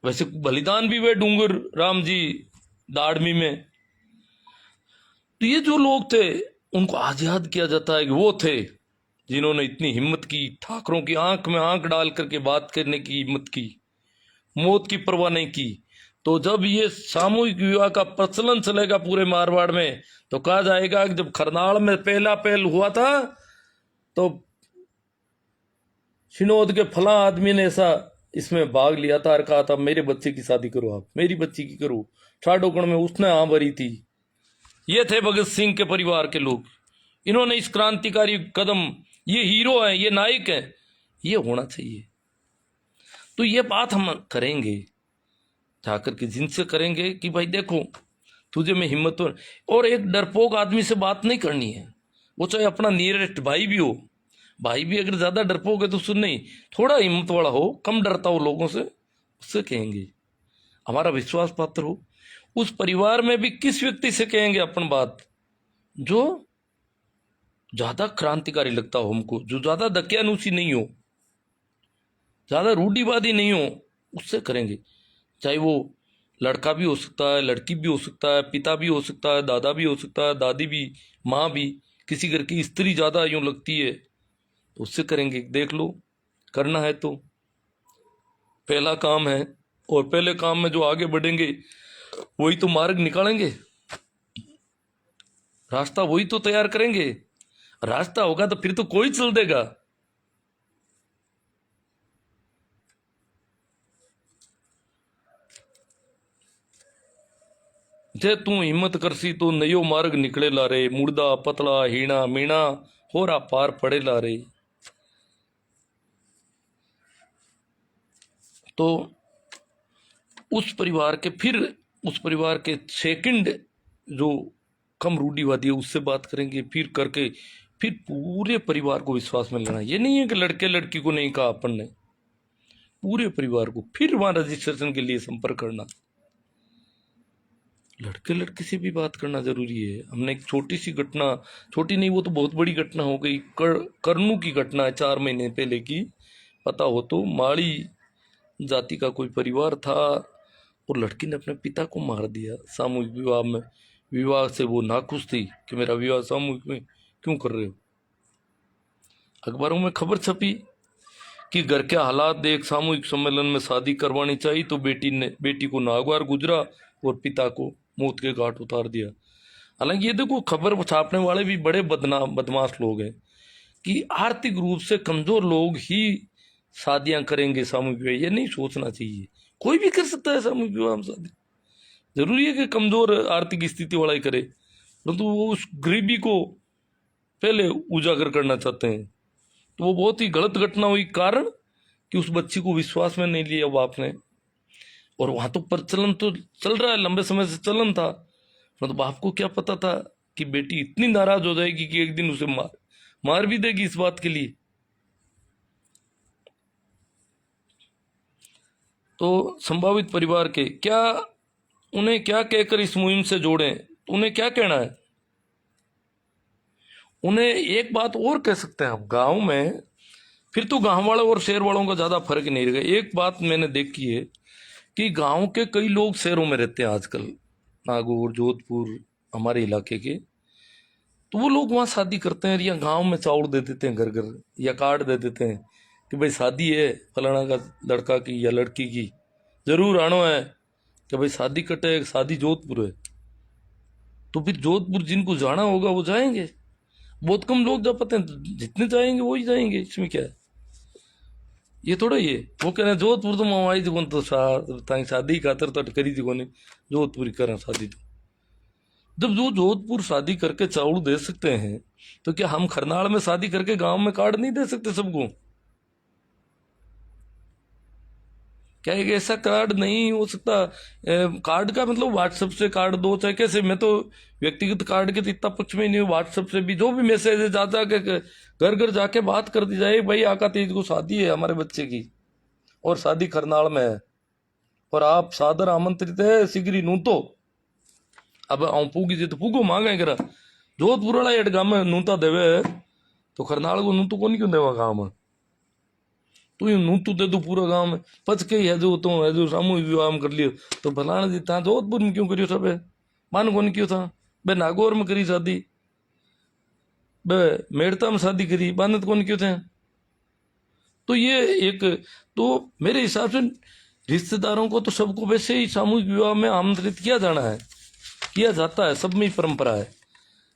वैसे बलिदान भी हुए डूंगर राम जी दाड़मी में, तो ये जो लोग थे उनको आज याद किया जाता है कि वो थे जिन्होंने इतनी हिम्मत की, ठाकरों की आंख में आंख डाल करके बात करने की हिम्मत की, मौत की परवाह नहीं की। तो जब ये सामूहिक विवाह का प्रचलन चलेगा पूरे मारवाड़ में, तो कहा जाएगा कि जब खरनाल में पहला पहल हुआ था तो शिनोद के फला आदमी ने ऐसा इसमें भाग लिया था और कहा था मेरे बच्चे की शादी करो, आप मेरी बच्ची की करो। ठाडोगढ़ में उसने हाँ भरी थी। ये थे भगत सिंह के परिवार के लोग। इन्होंने इस क्रांतिकारी कदम, ये हीरो हैं, ये नायक हैं, ये होना चाहिए। तो ये बात हम करेंगे जाकर के, जिनसे करेंगे कि भाई देखो तुझे में हिम्मत हो। और एक डरपोक आदमी से बात नहीं करनी है, वो चाहे अपना नियरेस्ट भाई भी हो। भाई भी अगर ज्यादा डरपोक है तो सुन नहीं, थोड़ा हिम्मत वाला हो, कम डरता हो लोगों से, उससे कहेंगे। हमारा विश्वास पात्र हो। उस परिवार में भी किस व्यक्ति से कहेंगे अपन बात, जो ज्यादा क्रांतिकारी लगता हो हमको, जो ज्यादा दकियानूसी नहीं हो, ज्यादा रूढ़िवादी नहीं हो, उससे करेंगे। चाहे वो लड़का भी हो सकता है, लड़की भी हो सकता है, पिता भी हो सकता है, दादा भी हो सकता है, दादी भी, माँ भी। किसी घर की स्त्री ज्यादा यूं लगती है तो उससे करेंगे। देख लो, करना है तो पहला काम है, और पहले काम में जो आगे बढ़ेंगे वही तो मार्ग निकालेंगे, रास्ता वही तो तैयार करेंगे। रास्ता होगा तो फिर तो कोई चल देगा। जे तू हिम्मत करसी तो नयो मार्ग निकले ला रे, मुर्दा पतला हीणा मीणा होरा पार पड़े ला रे। तो उस परिवार के, फिर उस परिवार के सेकंड जो कम रूढ़िवादी है उससे बात करेंगे। फिर करके फिर पूरे परिवार को विश्वास में लेना। ये नहीं है कि लड़के लड़की को नहीं कहा अपन ने, पूरे परिवार को फिर वहां रजिस्ट्रेशन के लिए संपर्क करना। लड़के लड़के से भी बात करना जरूरी है। हमने एक छोटी सी घटना, छोटी नहीं वो तो बहुत बड़ी घटना हो गई, करनू की घटना है 4 महीने पहले की, पता हो तो। माड़ी जाति का कोई परिवार था और लड़की ने अपने पिता को मार दिया सामूहिक विवाह में। विवाह से वो नाखुश थी कि मेरा विवाह सामूहिक में क्यों कर रहे हो। अखबारों में खबर छपी कि घर के हालात देख सामूहिक सम्मेलन में शादी करवानी चाहिए, तो बेटी को नागवार गुजरा और पिता को मौत के घाट उतार दिया। हालांकि ये देखो, खबर छापने वाले भी बड़े बदमाश लोग हैं कि आर्थिक रूप से कमजोर लोग ही शादियां करेंगे सामूहिक विवाह। ये नहीं सोचना चाहिए, कोई भी कर सकता है सामूहिक विवाह में शादी। जरूरी है कि कमजोर आर्थिक स्थिति वाला ही करे, परंतु वो उस गरीबी को पहले उजागर करना चाहते हैं। तो वो बहुत ही गलत घटना हुई, कारण कि उस बच्ची को विश्वास में नहीं लिया बाप ने। और वहां तो प्रचलन तो चल रहा है, लंबे समय से चलन था, तो बाप को क्या पता था कि बेटी इतनी नाराज हो जाएगी कि एक दिन उसे मार भी देगी इस बात के लिए। तो संभावित परिवार के क्या, उन्हें क्या कहकर इस मुहिम से जोड़ें, उन्हें क्या कहना है। उन्हें एक बात और कह सकते हैं हम, गांव में फिर तो गांव वालों और शहर वालों का ज्यादा फर्क नहीं रहेगा। एक बात मैंने देखी है कि गांव के कई लोग शहरों में रहते हैं आजकल, नागौर जोधपुर हमारे इलाके के, तो वो लोग वहाँ शादी करते हैं या गांव में चाउर दे देते हैं घर घर, या कार्ड दे देते हैं कि भाई शादी है फलाना का लड़का की या लड़की की, जरूर आना है कि भाई शादी कटे, शादी जोधपुर है। तो फिर जोधपुर जिनको जाना होगा वो जाएंगे, बहुत कम लोग जा पाते हैं, जितने जाएंगे वो ही जाएंगे, इसमें क्या है। ये थोड़ा ही है वो कह रहे हैं जोधपुर तो माई थी तो शादी खातर तो करी थी कोनी, जोधपुर करें शादी। तो जब जो जोधपुर शादी करके चावल दे सकते हैं, तो क्या हम खरनाल में शादी करके गांव में कार्ड नहीं दे सकते सबको। क्या एक ऐसा कार्ड नहीं हो सकता। कार्ड का मतलब व्हाट्सएप से कार्ड दो चाहे कैसे, मैं तो व्यक्तिगत कार्ड के तो इतना पक्ष में नहीं हूँ। व्हाट्सएप से भी जो भी मैसेज है जाता के घर घर जाके बात कर दी जाए, भाई आका तेज को शादी है हमारे बच्चे की और शादी खरनाल में है और आप सादर आमंत्रित है सिगरी नू। तो अब पूगी जी तो पूगो मांगे करा, जोधपुर वाला एट गाँव में नूता देवे तो खरनाल को नू तो कौन क्यों देवा गाँव में। तू यूं नूतू दे दू पूरा गांव में पच के ही है जो सामूहिक विवाह में कर लियो। तो फलाना जी था जोधपुर में क्यों करियो सब, मान कौन क्यों था बे, नागौर में करी शादी, बे मेड़ता में शादी करी, बानत कौन क्यों थे। तो ये एक, तो मेरे हिसाब से रिश्तेदारों को तो सबको वैसे ही सामूहिक विवाह में आमंत्रित किया जाना है, किया जाता है, सब में ही परंपरा है।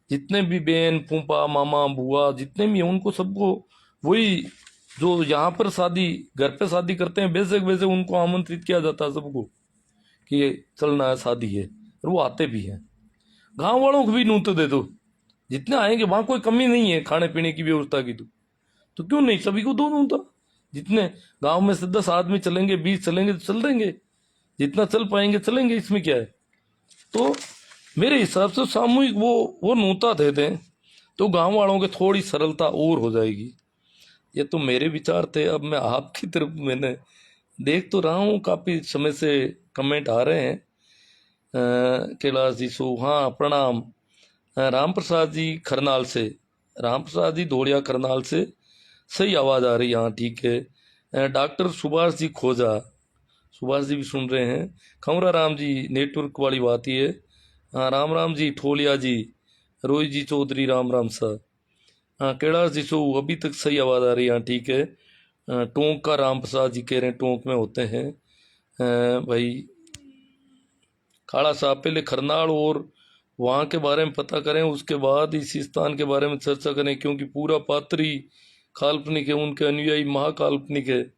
जितने भी बहन फूफा मामा बुआ जितने भी हैं उनको सबको वही जो यहाँ पर शादी घर पे शादी करते हैं वैसे वैसे उनको आमंत्रित किया जाता है सबको कि ये चलना है शादी है, और वो आते भी हैं। गांव वालों को भी न्यूत दे दो, जितने आएंगे वहां कोई कमी नहीं है खाने पीने की व्यवस्था की, तो क्यों नहीं सभी को दो न्यूता। जितने गांव में से 10 आदमी चलेंगे 20 चलेंगे तो चल देंगे, जितना चल पाएंगे चलेंगे, इसमें क्या है। तो मेरे हिसाब से सामूहिक वो न्यूता दे दें तो गांव वालों की थोड़ी सरलता और हो जाएगी। ये तो मेरे विचार थे। अब मैं आपकी तरफ मैंने देख तो रहा हूँ काफ़ी समय से कमेंट आ रहे हैं। कैलाश जी सो हाँ प्रणाम। राम प्रसाद जी खरनाल से, राम प्रसाद जी धोड़िया खरनाल से सही आवाज़ आ रही, हाँ ठीक है। डॉक्टर सुभाष जी खोजा, सुभाष जी भी सुन रहे हैं। खमरा राम जी नेटवर्क वाली बात ही है। हाँ राम राम जी ठोलिया जी, रोहित जी चौधरी राम राम सा। हाँ कैलाश जी सो अभी तक सही आवाज़ आ रही है, हाँ ठीक है। टोंक का राम प्रसाद जी कह रहे हैं टोंक में होते हैं। भाई खाड़ा साहब पहले खरनाल और वहाँ के बारे में पता करें, उसके बाद इस स्थान के बारे में चर्चा करें, क्योंकि पूरा पात्र ही काल्पनिक है, उनके अनुयायी महाकाल्पनिक है।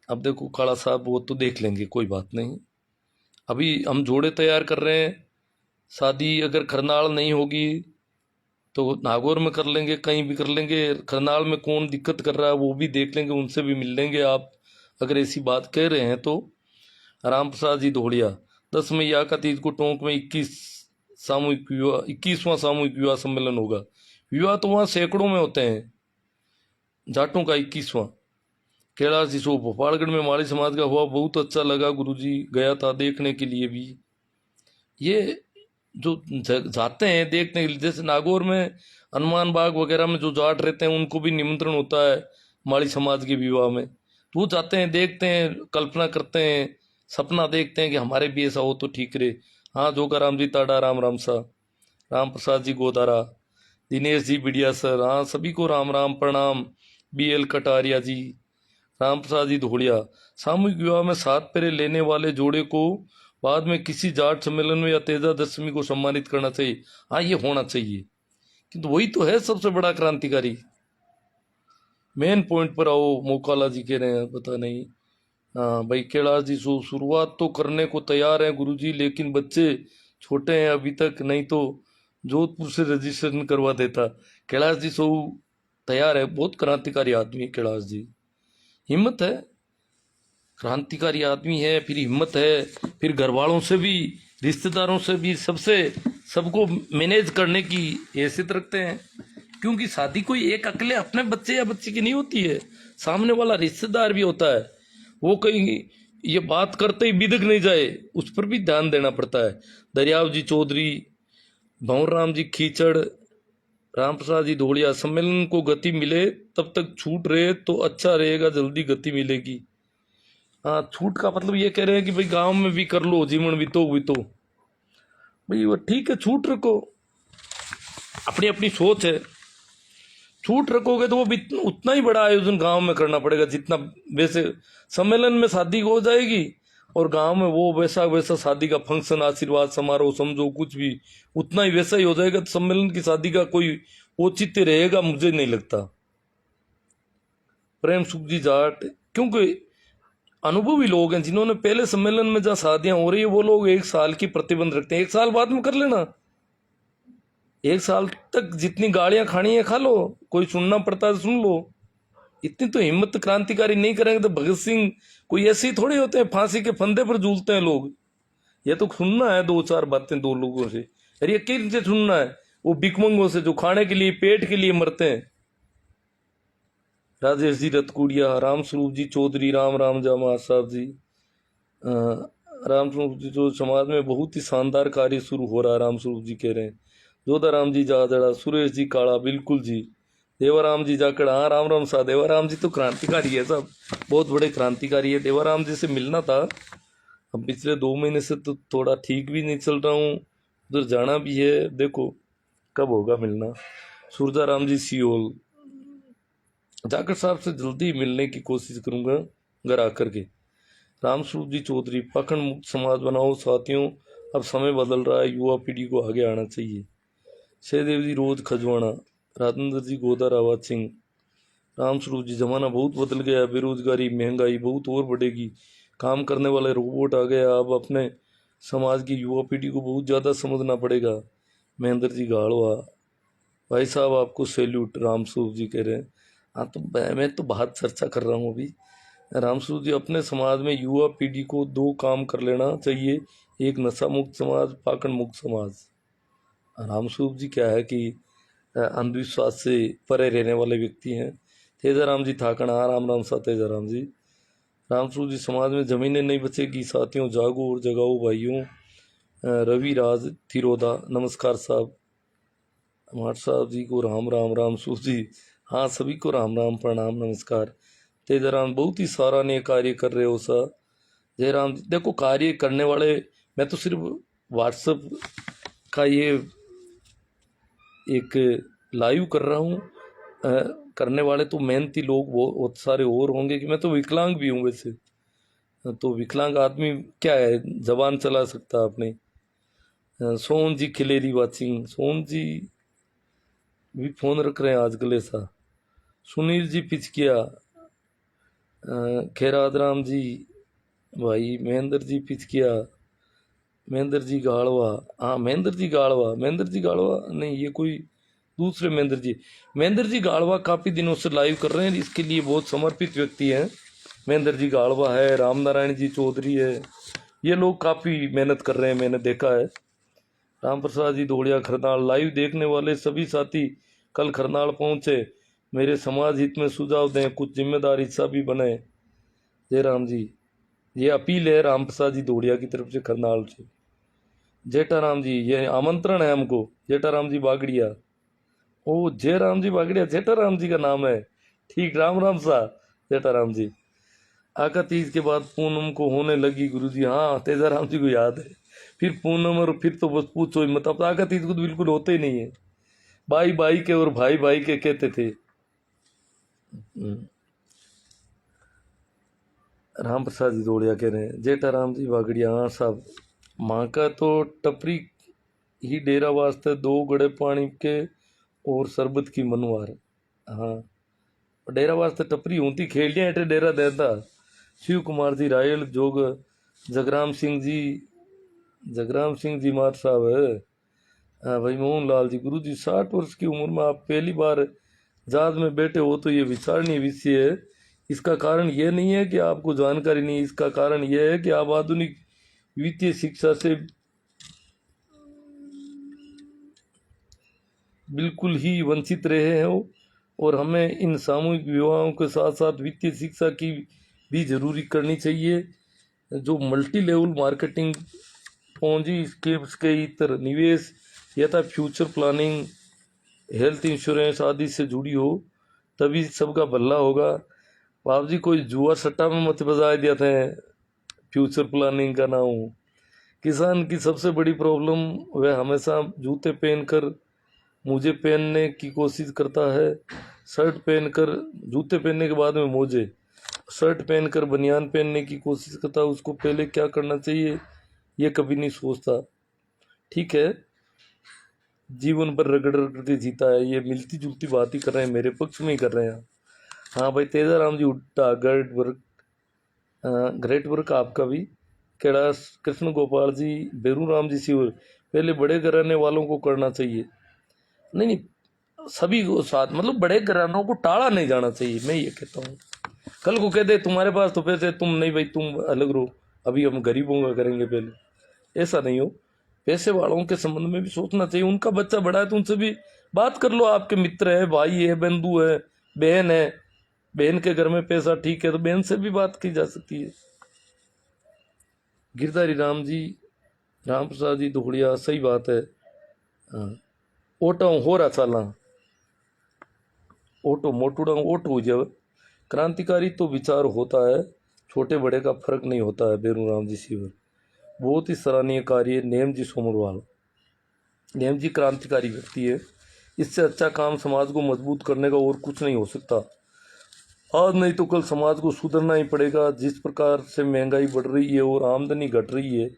अब देखो खाड़ा साहब वो तो देख लेंगे, कोई बात नहीं। अभी हम जोड़े तैयार कर रहे हैं। शादी अगर खरनाल नहीं होगी तो नागौर में कर लेंगे, कहीं भी कर लेंगे। खरनाल में कौन दिक्कत कर रहा है वो भी देख लेंगे, उनसे भी मिल लेंगे। आप अगर ऐसी बात कह रहे हैं तो राम प्रसाद जी धोड़िया 10 मई का तीज को टोंक में 21वां सामूहिक विवाह सम्मेलन होगा। विवाह तो वहाँ सैकड़ों में होते हैं, जाटों का 21वां। कैलाश जी सो भोपालगढ़ में माली समाज का हुआ, बहुत अच्छा लगा गुरुजी, गया था देखने के लिए भी। ये जो जाते हैं देखने के लिए, जैसे नागौर में हनुमान बाग वगैरह में जो जाट रहते हैं उनको भी निमंत्रण होता है माली समाज के विवाह में, तो वो जाते हैं देखते हैं, कल्पना करते हैं, सपना देखते हैं कि हमारे भी ऐसा हो तो ठीक रहे। हाँ जोगा राम जी ताड़ा राम राम सा, राम प्रसाद जी गोदारा, दिनेश जी बिडिया सर, हाँ सभी को राम राम प्रणाम। BL कटारिया जी, राम प्रसाद जी धोड़िया। सामूहिक विवाह में 7 फेरे लेने वाले जोड़े को बाद में किसी जाट सम्मेलन में या तेजा दशमी को सम्मानित करना चाहिए। हाँ ये होना चाहिए, किंतु वही तो है सबसे बड़ा क्रांतिकारी। मेन पॉइंट पर आओ, मोकाला जी कह रहे हैं पता नहीं। हाँ भाई कैलाश जी सो शुरुआत तो करने को तैयार है गुरुजी, लेकिन बच्चे छोटे हैं अभी तक, नहीं तो जोधपुर से रजिस्ट्रेशन करवा देता। कैलाश जी सो तैयार है, बहुत क्रांतिकारी आदमी है कैलाश जी, हिम्मत है, क्रांतिकारी आदमी है, फिर हिम्मत है, फिर घर वालों से भी रिश्तेदारों से भी सबसे सबको मैनेज करने की हैसियत रखते हैं। क्योंकि शादी कोई एक अकेले अपने बच्चे या बच्ची की नहीं होती है, सामने वाला रिश्तेदार भी होता है। वो कहीं ये बात करते ही बिदक नहीं जाए, उस पर भी ध्यान देना पड़ता है। दरियाव जी चौधरी, भंवर राम जी खींचड़, राम प्रसाद जी धोड़िया। सम्मेलन को गति मिले तब तक छूट रहे तो अच्छा रहेगा, जल्दी गति मिलेगी। हाँ छूट का मतलब ये कह रहे हैं कि भाई गांव में भी कर लो, जीवन भी तो भाई वो ठीक है, छूट रखो, अपनी अपनी सोच है। छूट रखोगे तो वो भी उतना ही बड़ा आयोजन गांव में करना पड़ेगा जितना, वैसे सम्मेलन में शादी हो जाएगी और गांव में वो वैसा वैसा शादी का फंक्शन आशीर्वाद समारोह समझो कुछ भी उतना ही वैसा ही हो जाएगा, तो सम्मेलन की शादी का कोई औचित्य रहेगा मुझे नहीं लगता। प्रेम सुख जी जाट, क्योंकि अनुभवी लोग हैं जिन्होंने पहले सम्मेलन में जहाँ शादियां हो रही है वो लोग 1 साल की प्रतिबंध रखते हैं, 1 साल बाद में कर लेना, 1 साल तक जितनी गालियां खानी है खा लो, कोई सुनना पड़ता है सुन लो। इतनी तो हिम्मत क्रांतिकारी नहीं करेंगे तो भगत सिंह कोई ऐसे ही थोड़े होते हैं, फांसी के फंदे पर झूलते हैं लोग। ये तो सुनना है 2-4 बातें 2 लोगों से, अरे ये किन से सुनना है, वो भिकमंगों से जो खाने के लिए पेट के लिए मरते हैं। राजेश जी रतकुड़िया, राम स्वरूप जी चौधरी, राम राम जामा साहब जी। राम स्वरूप जी जो समाज में बहुत ही शानदार कार्य शुरू हो रहा है, राम स्वरूप जी कह रहे हैं। जोधाराम जी जादड़ा, सुरेश जी काड़ा, बिल्कुल जी। देवाराम जी जाकड़ा, हाँ राम राम सा। देवाराम जी तो क्रांतिकारी है, सब बहुत बड़े क्रांतिकारी है। देवाराम जी से मिलना था, अब पिछले 2 महीने से तो थोड़ा ठीक भी नहीं चल रहा हूँ, उधर जाना भी है, देखो कब होगा मिलना। सूरजा राम जी सियोल, जाकर साहब से जल्दी मिलने की कोशिश करूंगा घर आकर के। रामस्वरूप जी चौधरी, पाखंड मुक्त समाज बनाओ साथियों, अब समय बदल रहा है, युवा पीढ़ी को आगे आना चाहिए। सहदेव जी रोज खजवाना, राजेंद्र जी गोदा रावत सिंह, रामस्वरूप जी जमाना बहुत बदल गया, बेरोजगारी महंगाई बहुत और बढ़ेगी, काम करने वाले रोबोट आ गया, अब अपने समाज की युवा पीढ़ी को बहुत ज़्यादा समझना पड़ेगा। महेंद्र जी गाड़वा, भाई साहब आपको सैल्यूट, रामस्वरूप जी कह रहे हैं। हाँ तो मैं तो बहुत चर्चा कर रहा हूँ अभी। रामस्वरूप जी, अपने समाज में युवा पीढ़ी को 2 काम कर लेना चाहिए, एक नशा मुक्त समाज, पाखंड मुक्त समाज। रामस्वरूप जी क्या है कि अंधविश्वास से परे रहने वाले व्यक्ति हैं। तेजाराम जी थाकण, हाँ राम राम सा तेजाराम जी। रामस्वरूप जी, समाज में जमीनें नहीं बचेगी साथियों, जागो और जगाओ भाइयों। रवि राज थिरोदा, नमस्कार साहब। हमार साहब जी को राम राम, रामस्वरूप जी, हाँ सभी को राम राम प्रणाम नमस्कार। तेजाराम, बहुत ही सराहनीय कार्य कर रहे हो सर। जयराम जी, देखो कार्य करने वाले, मैं तो सिर्फ व्हाट्सएप का ये एक लाइव कर रहा हूँ, करने वाले तो मेहनती लोग बहुत सारे और होंगे कि मैं तो विकलांग भी हूँ वैसे, तो विकलांग आदमी क्या है, जबान चला सकता अपने। सोहन जी खिलेरी वाचिंग, सोहन जी भी फोन रख रहे हैं आजकल ऐसा। सुनील जी पिचकिया, खैरात राम जी भाई, महेंद्र जी पिचकिया, महेंद्र जी गाड़वा, हाँ महेंद्र जी गाड़वा नहीं, ये कोई दूसरे महेंद्र जी गाड़वा काफ़ी दिनों से लाइव कर रहे हैं, इसके लिए बहुत समर्पित व्यक्ति हैं। महेंद्र जी गाड़वा है, राम नारायण जी चौधरी है, ये लोग काफ़ी मेहनत कर रहे हैं, मैंने देखा है। राम प्रसाद जी दौड़िया खरनाल, लाइव देखने वाले सभी साथी कल खरनाल पहुंचे, मेरे समाज हित में सुझाव दें, कुछ जिम्मेदार हिस्सा भी बने। जयराम जी, ये अपील है राम प्रसाद जी दौड़िया की तरफ से खरनाल से। जेठाराम जी, ये आमंत्रण है हमको, जेठाराम जी बागड़िया। ओ जयराम जी बागड़िया जेठाराम जी का नाम है, ठीक, राम राम सा जेठाराम जी। आका तीज के बाद पूनम को होने लगी गुरु जी, हाँ तेजाराम जी को याद है। फिर पूनम और फिर तो बस पूछो ही मत, अब तो आका तीज को तो बिल्कुल होते ही नहीं है। भाई भाई के और भाई भाई के कहते थे। राम प्रसाद जी दौड़िया कह रहे हैं, जेठाराम जी बागड़िया, हाँ साहब। माँ का तो टपरी ही डेरा वास्ते, 2 गड़े पानी के और शरबत की मनवार। हाँ, डेरा वास्ते टपरी होती, खेलियां एटे डेरा देता। शिव कुमार जी रायल जोग, जगराम सिंह जी मार साहब है। हाँ भाई मोहन लाल जी, गुरु जी 60 वर्ष की उम्र में आप पहली बार जहाज में बैठे हो तो ये विचारणीय विषय है। इसका कारण यह नहीं है कि आपको जानकारी नहीं, इसका कारण यह है कि आप आधुनिक वित्तीय शिक्षा से बिल्कुल ही वंचित रहे हो, और हमें इन सामूहिक विवाहों के साथ साथ वित्तीय शिक्षा की भी जरूरी करनी चाहिए। जो मल्टी लेवल मार्केटिंग, पूंजी स्कीम्स के इतर निवेश यथा फ्यूचर प्लानिंग, हेल्थ इंश्योरेंस आदि से जुड़ी हो, तभी सबका भला होगा। बाप जी, कोई जुआ सट्टा में मत बजा दिया था फ्यूचर प्लानिंग का नाम। किसान की सबसे बड़ी प्रॉब्लम, वह हमेशा जूते पहनकर मोजे पहनने की कोशिश करता है, शर्ट पहनकर, जूते पहनने के बाद में मोजे, शर्ट पहनकर बनियान पहनने की कोशिश करता है। उसको पहले क्या करना चाहिए ये कभी नहीं सोचता। ठीक है, जीवन पर रगड़ रगड़ के जीता है, ये मिलती जुलती बात ही कर रहे हैं, मेरे पक्ष में ही कर रहे हैं। हाँ भाई तेजाराम जी उट्टा, ग्रेट वर्क आपका भी। कैलाश कृष्ण गोपाल जी, बेरू राम जी शिवर, पहले बड़े घराने वालों को करना चाहिए। नहीं नहीं, सभी को साथ, मतलब बड़े घरानों को टाला नहीं जाना चाहिए, मैं ये कहता हूँ। कल को कह दे तुम्हारे पास तो पैसे, तुम नहीं भाई तुम अलग रहो, अभी हम गरीबों का करेंगे पहले, ऐसा नहीं हो। पैसे वालों के संबंध में भी सोचना चाहिए, उनका बच्चा बड़ा है तो उनसे भी बात कर लो, आपके मित्र है, भाई है, बंधु है, बहन है, बहन के घर में पैसा ठीक है तो बहन से भी बात की जा सकती है। गिरधारी राम जी, राम प्रसाद जी दुखड़िया, सही बात है। हाँ, ओटो हो रहा चाला, ओटो मोटूड़ा ओटो जब क्रांतिकारी तो विचार होता है, छोटे बड़े का फर्क नहीं होता है। बेरू राम जी शिवर, बहुत ही सराहनीय कार्य। नेम जी सोमरवाल, नेम जी क्रांतिकारी व्यक्ति है, इससे अच्छा काम समाज को मजबूत करने का और कुछ नहीं हो सकता। आज नहीं तो कल समाज को सुधरना ही पड़ेगा। जिस प्रकार से महंगाई बढ़ रही है और आमदनी घट रही है,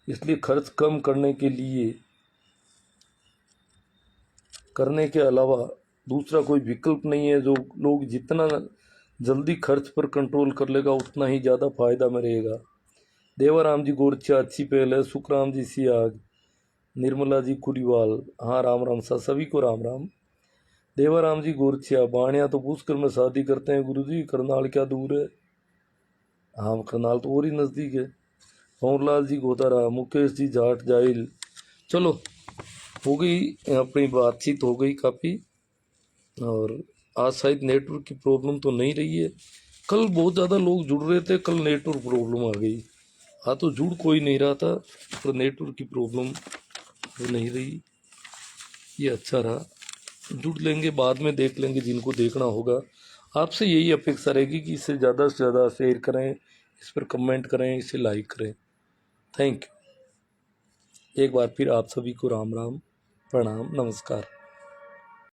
इसलिए खर्च कम करने के अलावा दूसरा कोई विकल्प नहीं है। जो लोग जितना जल्दी खर्च पर कंट्रोल कर लेगा उतना ही ज़्यादा फायदा में रहेगा। देवाराम जी गोरचा अच्छी पहल है। सुखराम जी सियाग, निर्मला जी कुरीवाल, हाँ राम राम सा सभी को राम राम। देवाराम जी गोरछिया, बाणिया तो पुष्कर में शादी करते हैं गुरुजी, करनाल क्या दूर है। हाँ करनाल तो और ही नज़दीक है। पवनलाल जी गोतारा, मुकेश जी जाट जाइल। चलो हो गई अपनी बातचीत हो गई काफ़ी। और आज शायद नेटवर्क की प्रॉब्लम तो नहीं रही है। कल बहुत ज़्यादा लोग जुड़ रहे थे, कल नेटवर्क प्रॉब्लम आ गई। हाँ तो जुड़ कोई नहीं रहा था, पर नेटवर्क की प्रॉब्लम वो नहीं रही। ये अच्छा रहा। जुड़ लेंगे, बाद में देख लेंगे जिनको देखना होगा। आपसे यही अपेक्षा रहेगी कि इसे ज़्यादा से ज़्यादा शेयर करें, इस पर कमेंट करें, इसे लाइक करें। Thank you. एक बार फिर आप सभी को राम राम, प्रणाम, नमस्कार।